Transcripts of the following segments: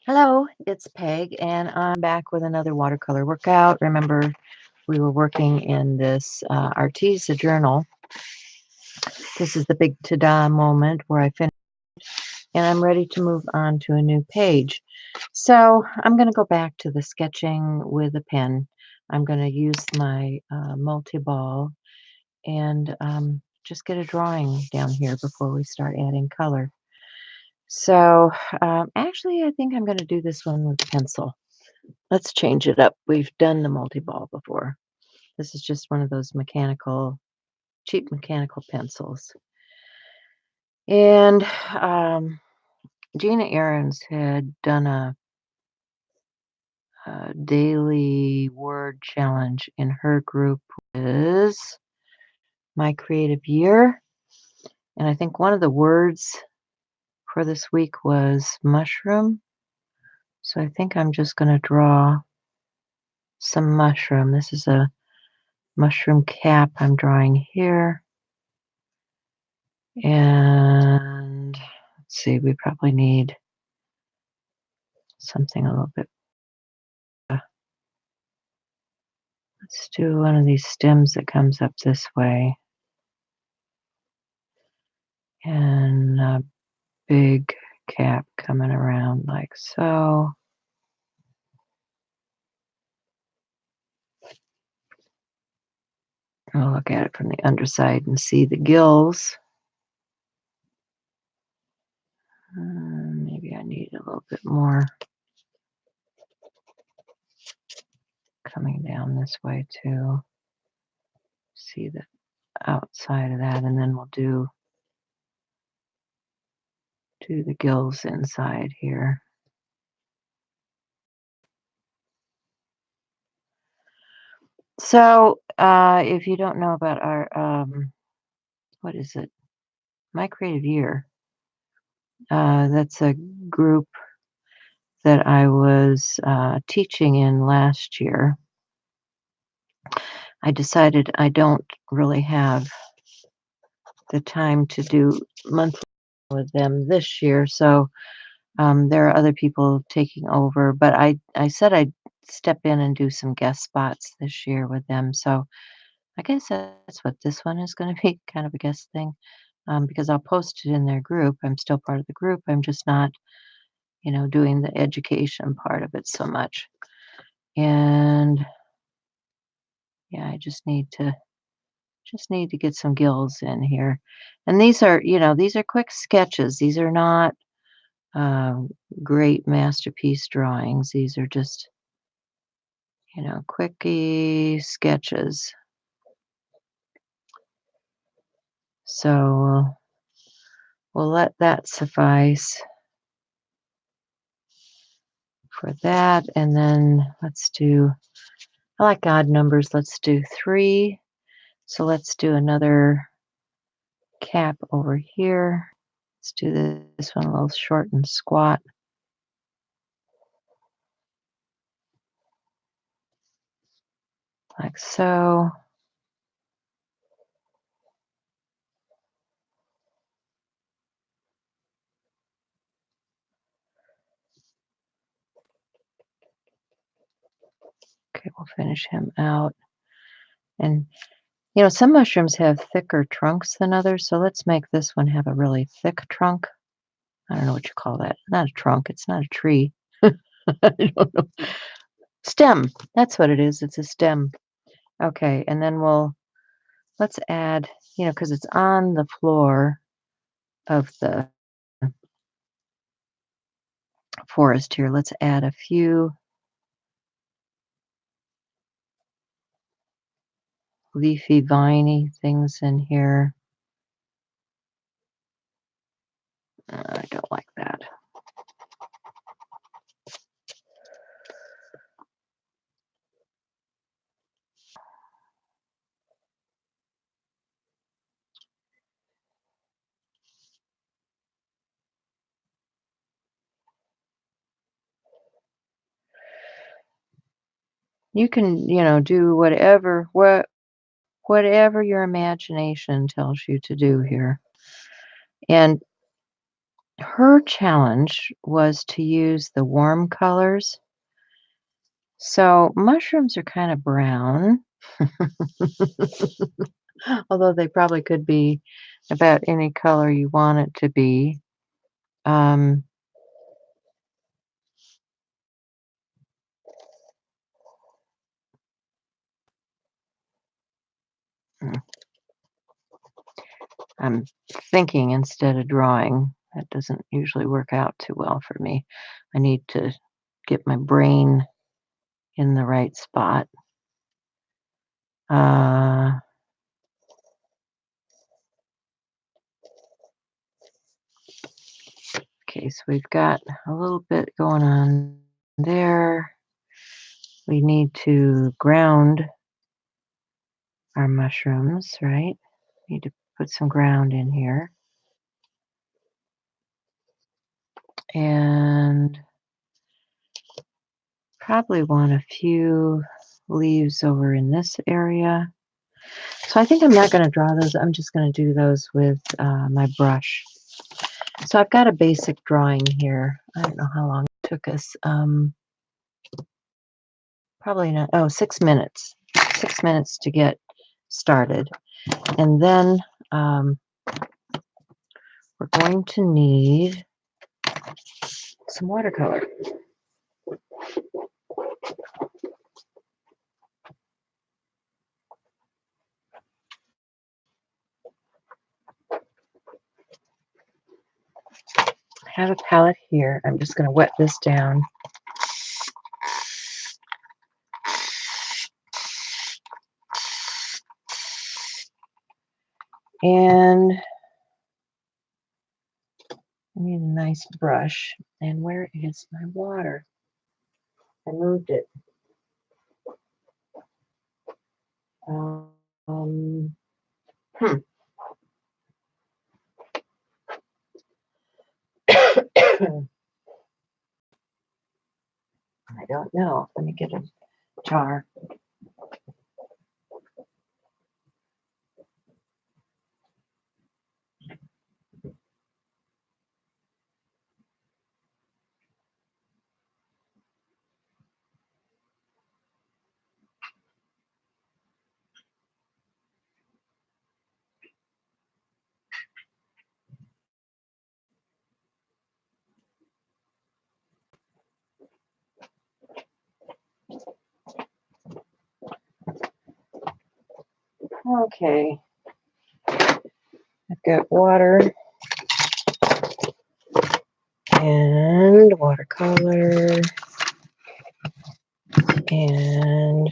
Hello, it's Peg, and I'm back with another watercolor workout. Remember, we were working in this Arteza journal. This is the big ta-da moment where I finish, and I'm ready to move on to a new page. So I'm going to go back to the sketching with a pen. I'm going to use my multi-ball and just get a drawing down here before we start adding color. So actually, I think I'm going to do this one with pencil. Let's change it up. We've done the multi-ball before. This is just one of those cheap mechanical pencils. And Gina Ahrens had done a daily word challenge in her group is My Creative Year. And I think one of the words for this week was mushroom. So I think I'm just going to draw some mushroom. This is a mushroom cap I'm drawing here. And let's see, we probably need something a little bit. Let's do one of these stems that comes up this way. And a big cap coming around like so. I'll look at it from the underside and see the gills. Maybe I need a little bit more coming down this way too. See the outside of that, and then we'll do the gills inside here. So if you don't know about our what is it? My Creative Year. That's a group that I was teaching in last year. I decided I don't really have the time to do monthly with them this year, so there are other people taking over. But I said I'd step in and do some guest spots this year with them. So I guess that's what this one is going to be, kind of a guest thing, because I'll post it in their group. I'm still part of the group. I'm just not, doing the education part of it so much. And yeah, I just need to get some gills in here. And these are quick sketches. These are not um, great masterpiece drawings. These are just, quickie sketches. So we'll let that suffice for that. And then I like odd numbers. Let's do 3. So let's do another cap over here. Let's do this one a little short and squat. Like so. Okay, we'll finish him out. And, some mushrooms have thicker trunks than others, so let's make this one have a really thick trunk. I don't know what you call that. Not a trunk, it's not a tree. I don't know. Stem, that's what it is. It's a stem. Okay, and then let's add, because it's on the floor of the forest here, let's add a few leafy, viney things in here. I don't like that. You can, do whatever your imagination tells you to do here. And her challenge was to use the warm colors. So mushrooms are kind of brown, although they probably could be about any color you want it to be. Um, mm, I'm thinking instead of drawing. That doesn't usually work out too well for me. I need to get my brain in the right spot. Uh, okay, so we've got a little bit going on there. We need to ground our mushrooms, right? Need to put some ground in here. And probably want a few leaves over in this area. So I think I'm not going to draw those. I'm just going to do those with my brush. So I've got a basic drawing here. I don't know how long it took us. Probably not. Oh, 6 minutes. 6 minutes to get started. And then we're going to need some watercolor. I have a palette here. I'm just going to wet this down. And I need a nice brush. And where is my water? I moved it. Um, hmm. I don't know. Let me get a jar. Okay. I've got water and watercolor and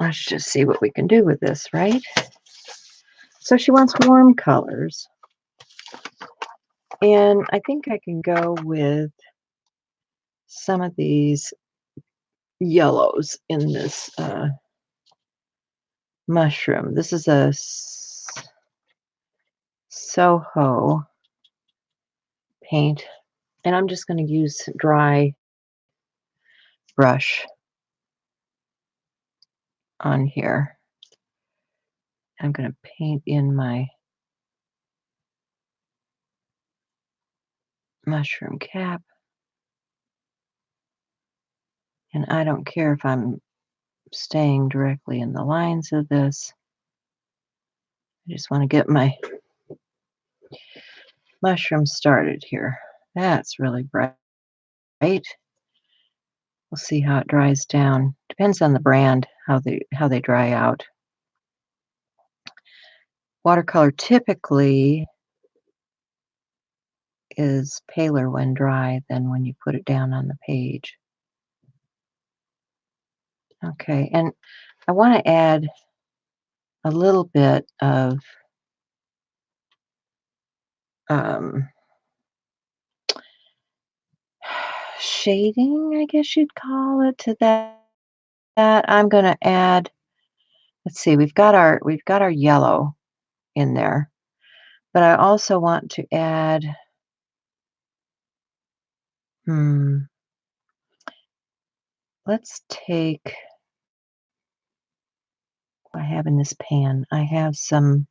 let's just see what we can do with this, right? So she wants warm colors. And I think I can go with some of these yellows in this mushroom. This is a Soho paint. And I'm just going to use dry brush on here. I'm going to paint in my mushroom cap. And I don't care if I'm staying directly in the lines of this. I just want to get my mushroom started here. That's really bright. We'll see how it dries down. Depends on the brand, how they dry out. Watercolor typically is paler when dry than when you put it down on the page. Okay, and I want to add a little bit of um, shading, I guess you'd call it, to that. I'm going to add, let's see, we've got our yellow in there, but I also want to add, let's take I have in this pan. I have some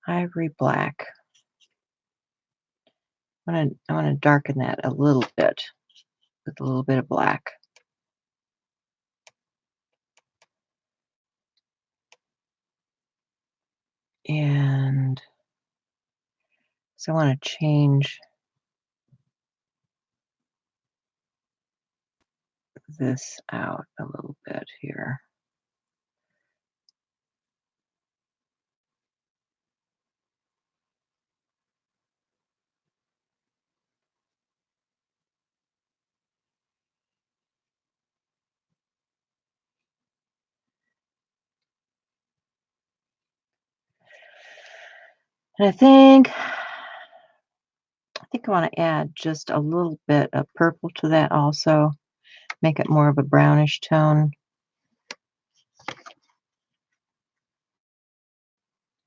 ivory black. I want to darken that a little bit with a little bit of black. And so I want to change this out a little bit here. And I think I want to add just a little bit of purple to that also, make it more of a brownish tone.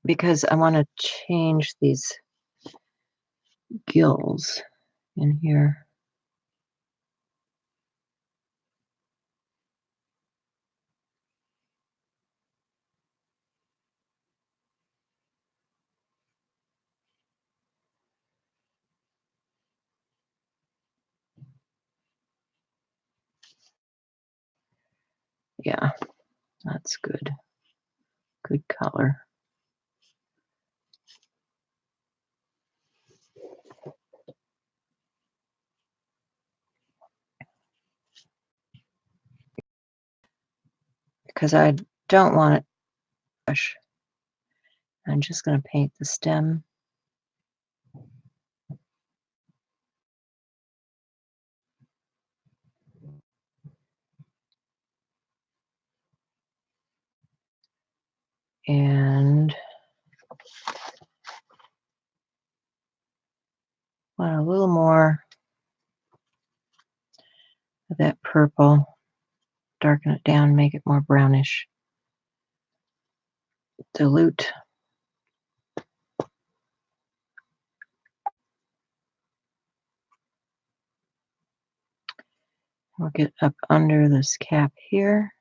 Because I want to change these gills in here. Yeah, that's good. Good color. Because I don't want it to push. I'm just going to paint the stem. And want a little more of that purple. Darken it down, make it more brownish. Dilute. We'll get up under this cap here.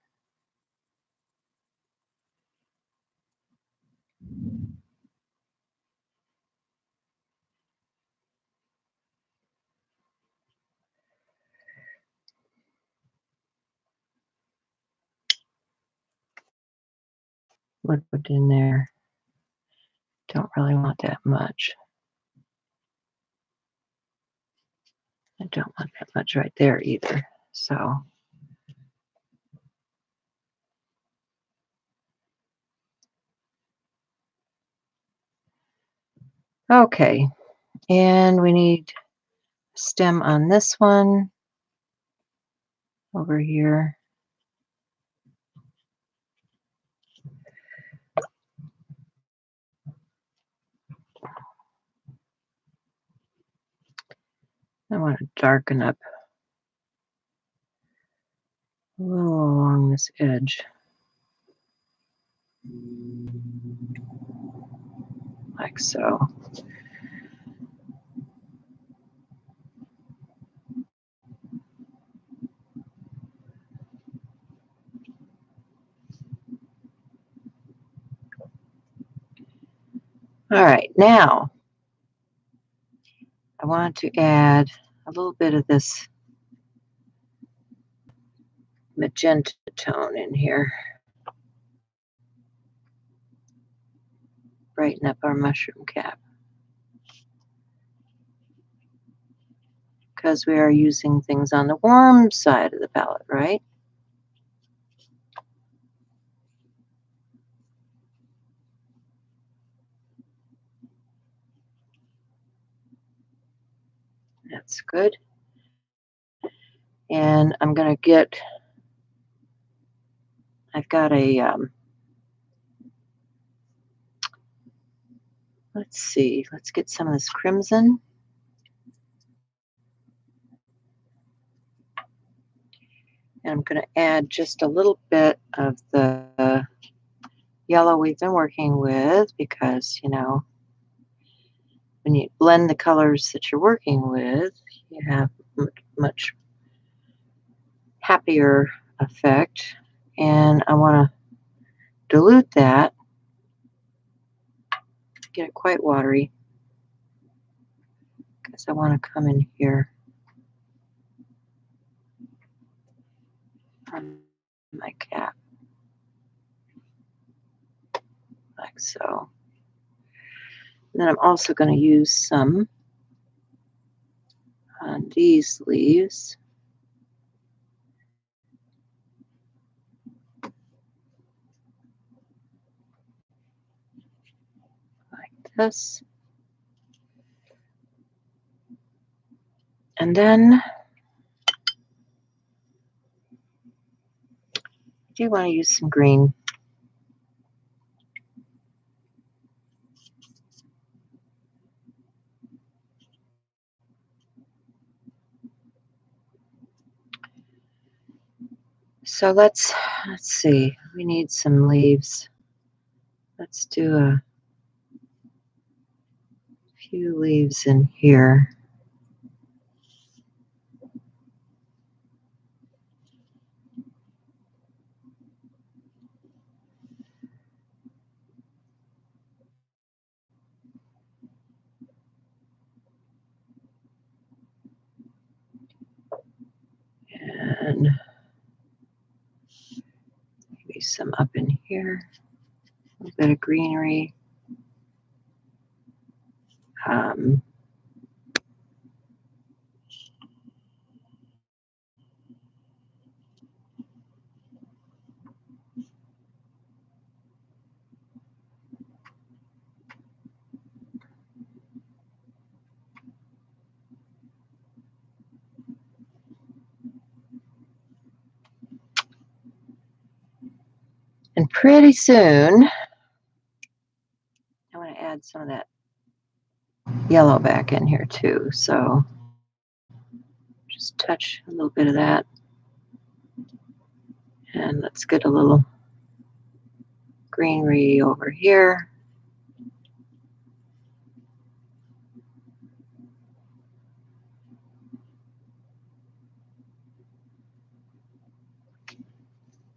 Liquid in there. Don't really want that much. I don't want that much right there either. So okay, and we need stem on this one over here. I want to darken up a little along this edge. Like so. All right, now I want to add a little bit of this magenta tone in here. Brighten up our mushroom cap. Because we are using things on the warm side of the palette, right? That's good. And I'm going to get, I've got a, let's see, let's get some of this crimson. And I'm going to add just a little bit of the yellow we've been working with because, you know, when you blend the colors that you're working with, you have much happier effect. And I want to dilute that, get it quite watery, because I want to come in here on my cap, like so. And then I'm also going to use some on these leaves. Like this. And then I do want to use some green. So let's see. We need some leaves. Let's do a few leaves in here. And maybe some up in here. A little bit of greenery. And pretty soon, I want to add some of that yellow back in here too. So just touch a little bit of that. And let's get a little greenery over here.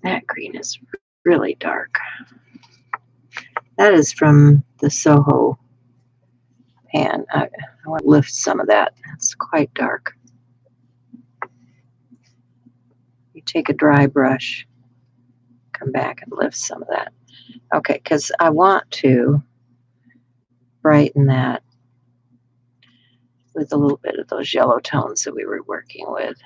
That green is really dark. That is from the Soho pan. I want to lift some of that. It's quite dark. You take a dry brush, come back and lift some of that. Okay, because I want to brighten that with a little bit of those yellow tones that we were working with.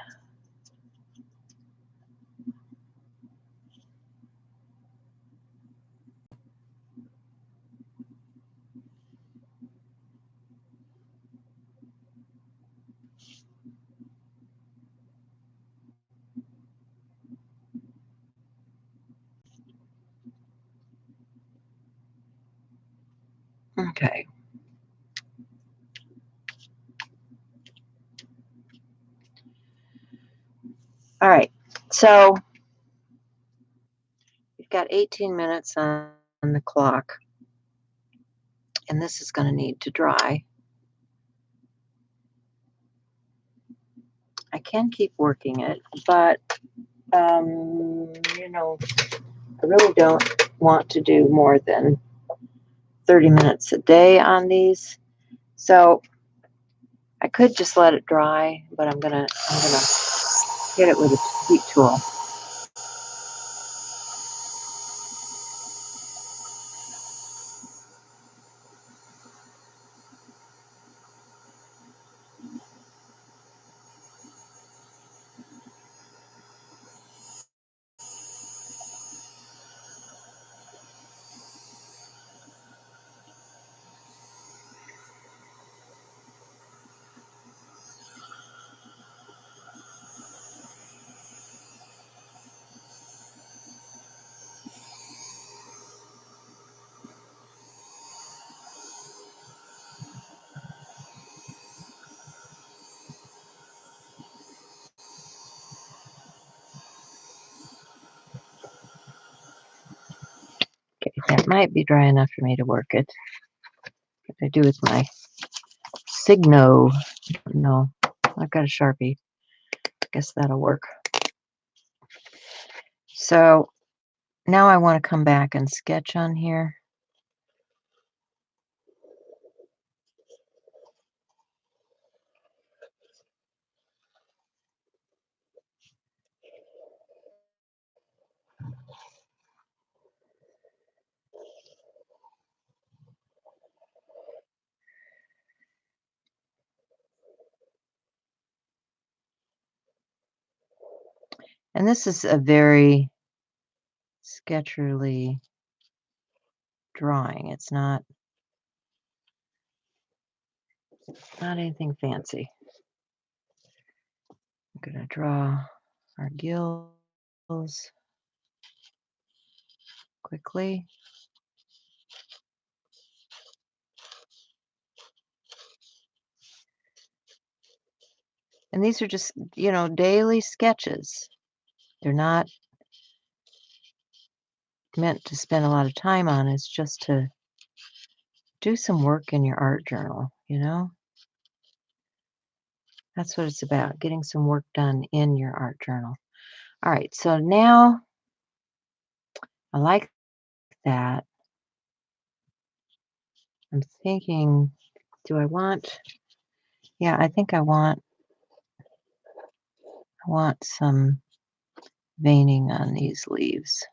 Okay. All right. So we've got 18 minutes on the clock, and this is going to need to dry. I can keep working it, but you know, I really don't want to do more than 30 minutes a day on these. So I could just let it dry, but I'm gonna hit it with a heat tool. Okay, that might be dry enough for me to work it. What I do with my Signo? No, I've got a Sharpie. I guess that'll work. So now I want to come back and sketch on here. And this is a very sketcherly drawing. It's not anything fancy. I'm going to draw our gills quickly. And these are just, daily sketches. They're not meant to spend a lot of time on. It's just to do some work in your art journal. That's what it's about, getting some work done in your art journal. All right, so now I like that. I'm thinking, do I want, yeah, I think I want some veining on these leaves.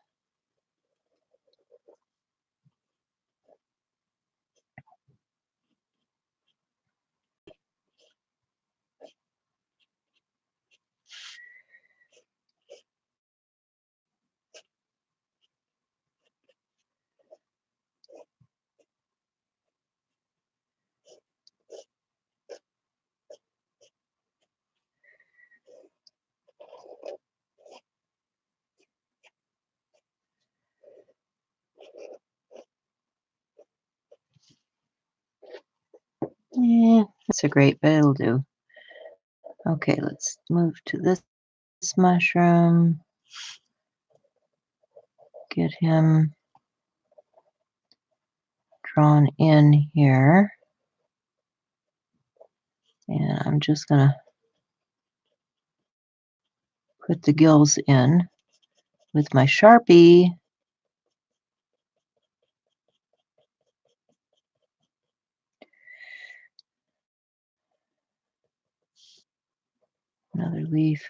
Yeah, that's a great, but it'll do. Okay, let's move to this mushroom. Get him drawn in here. And I'm just going to put the gills in with my Sharpie. Another leaf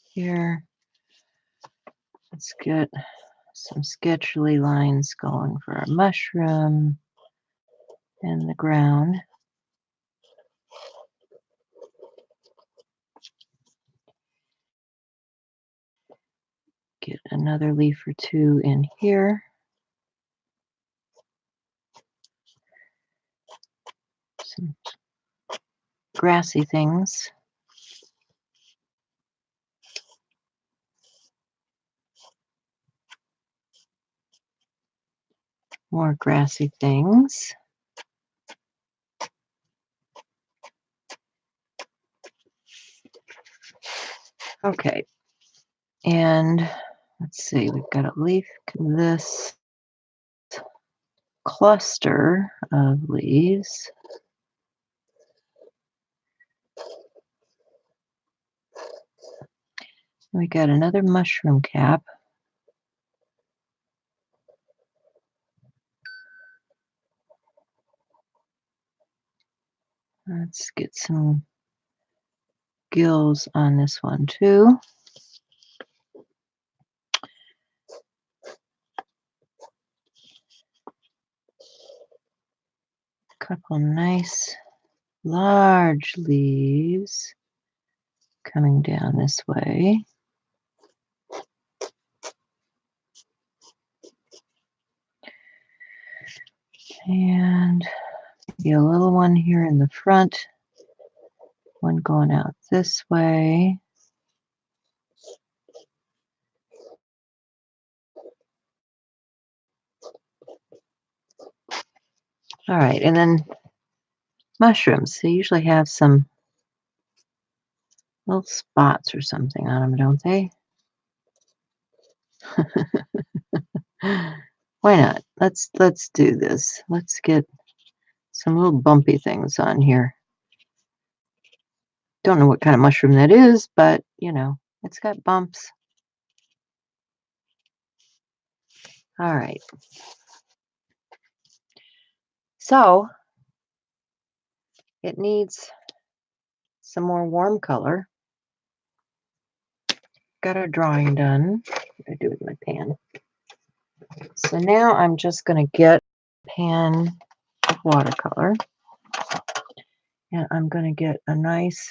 here. Let's get some sketchy lines going for our mushroom and the ground. Get another leaf or two in here. Some grassy things. More grassy things. Okay. And let's see, we've got a leaf. This cluster of leaves. We got another mushroom cap. Let's get some gills on this one too. Couple nice large leaves coming down this way. And maybe a little one here in the front. One going out this way. All right, and then mushrooms. They usually have some little spots or something on them, don't they? Why not? Let's do this. Let's get some little bumpy things on here. Don't know what kind of mushroom that is, but you know, it's got bumps. All right. So it needs some more warm color. Got our drawing done. What do I do with my pan? So now I'm just going to get a pan of watercolor. And I'm going to get a nice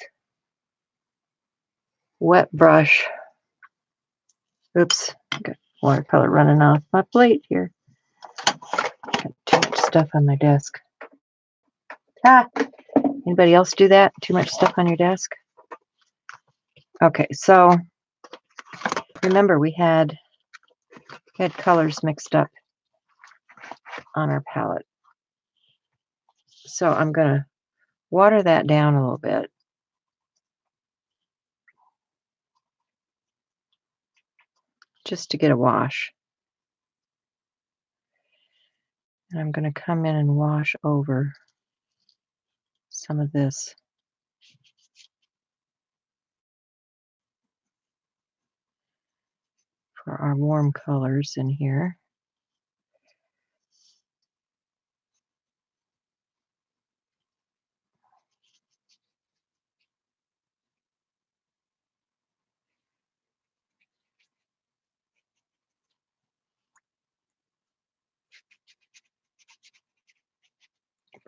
wet brush. Oops, got watercolor running off my plate here. Got too much stuff on my desk. Ah, anybody else do that? Too much stuff on your desk? Okay, so remember we had colors mixed up on our palette. So I'm going to water that down a little bit. Just to get a wash. And I'm going to come in and wash over some of this. For our warm colors in here.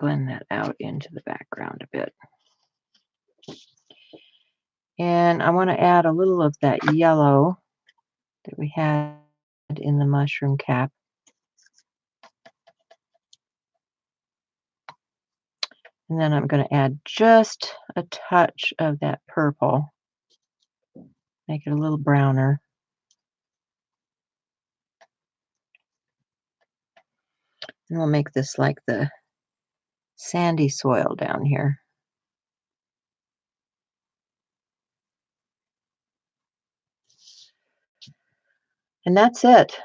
Blend that out into the background a bit. And I want to add a little of that yellow that we had in the mushroom cap. And then I'm going to add just a touch of that purple. Make it a little browner. And we'll make this like the sandy soil down here. And that's it.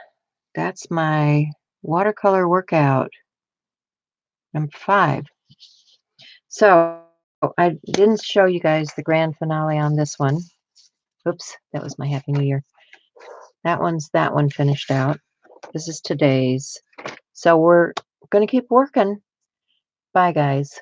That's my watercolor workout number 5. So I didn't show you guys the grand finale on this one. Oops, that was my Happy New Year. That one finished out. This is today's. So we're going to keep working. Bye, guys.